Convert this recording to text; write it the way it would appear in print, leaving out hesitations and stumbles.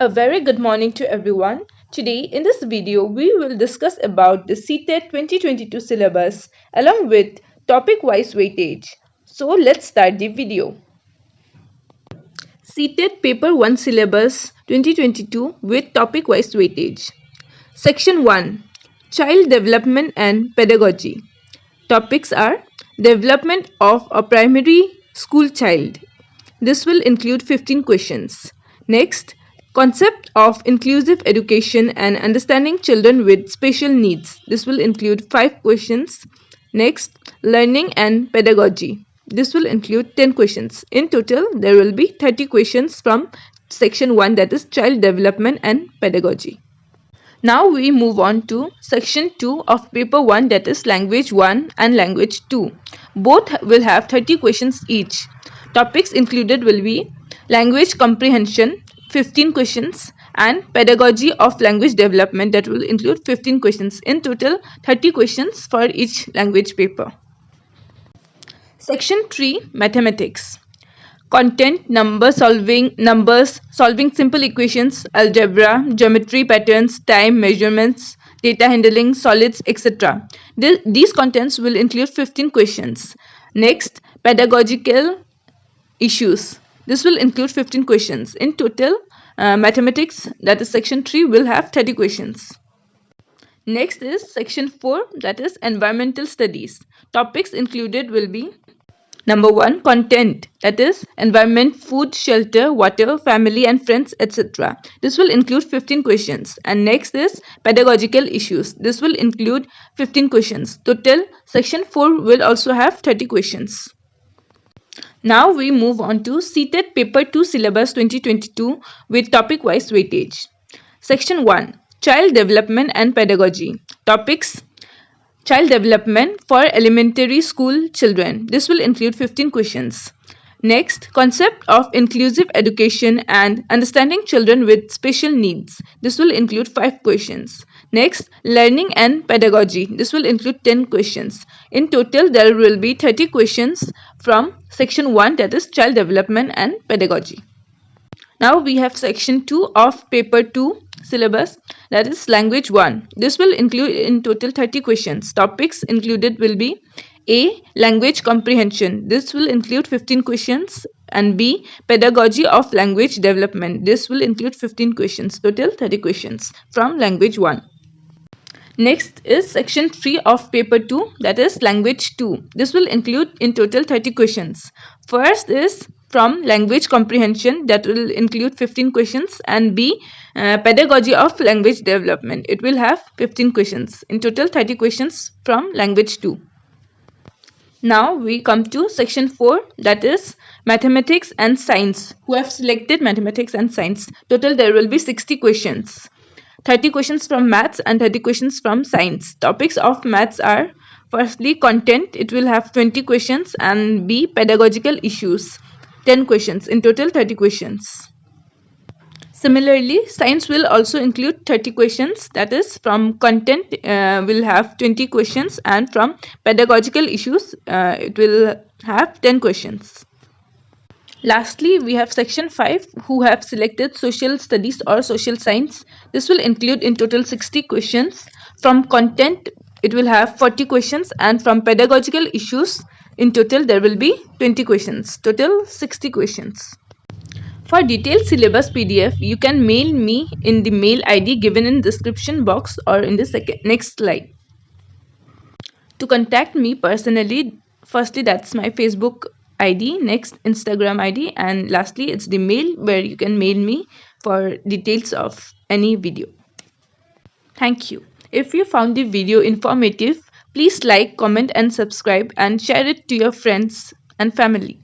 A very good morning to everyone. Today in this video we will discuss about the CTET 2022 syllabus along with topic wise weightage. So let's start the video. CTET paper 1 syllabus 2022 with topic wise weightage. Section 1, Child Development and Pedagogy. Topics are development of a primary school child. This will include 15 questions. Next, concept of inclusive education and understanding children with special needs. This will include 5 questions. Next, learning and pedagogy. This will include 10 questions. In total, there will be 30 questions from section 1, that is child development and pedagogy. Now we move on to section 2 of paper 1, that is language 1 and language 2. Both will have 30 questions each. Topics included will be language comprehension 15 questions and pedagogy of language development, that will include 15 questions. In total 30 questions for each language paper. Section 3, mathematics. Content, numbers, solving simple equations, algebra, geometry patterns, time, measurements, data handling, solids, etc. These contents will include 15 questions. Next, pedagogical issues. This will include 15 questions. In total, mathematics, that is section 3, will have 30 questions. Next is section 4, that is environmental studies. Topics included will be Number 1, content, that is environment, food, shelter, water, family and friends, etc. This will include 15 questions. And next is pedagogical issues. This will include 15 questions. Total section 4 will also have 30 questions. Now we move on to CTET paper 2 syllabus 2022 with topic wise weightage. Section 1, child development and pedagogy. Topics: Child development for elementary school children. This will include 15 questions. Next, concept of inclusive education and understanding children with special needs. This will include 5 questions. Next, learning and pedagogy. This will include 10 questions. In total, there will be 30 questions from section 1, that is child development and pedagogy. Now we have section 2 of paper 2 syllabus, that is language 1. This will include in total 30 questions. Topics included will be A, language comprehension. This will include 15 questions, and B, pedagogy of language development. This will include 15 questions. Total 30 questions from language 1. Next is section 3 of paper 2, that is language 2. This will include in total 30 questions. First is from language comprehension, that will include 15 questions, and B, pedagogy of language development. It will have 15 questions. In total 30 questions from language 2. Now we come to section 4, that is mathematics and science. Who have selected mathematics and science? Total there will be 60 questions. 30 questions from maths and 30 questions from science. Topics of maths are firstly content, it will have 20 questions, and B, pedagogical issues, 10 questions. In total 30 questions. Similarly, science will also include 30 questions, that is from content will have 20 questions, and from pedagogical issues it will have 10 questions. Lastly, we have section 5, who have selected social studies or social science. This will include in total 60 questions. From content, it will have 40 questions, and from pedagogical issues, in total there will be 20 questions. Total 60 questions. For detailed syllabus PDF, you can mail me in the mail ID given in description box or in the next slide. To contact me personally, firstly that's my Facebook ID, next Instagram ID, and lastly it's the mail where you can mail me for details of any video. Thank you. If you found the video informative, please like, comment and subscribe and share it to your friends and family.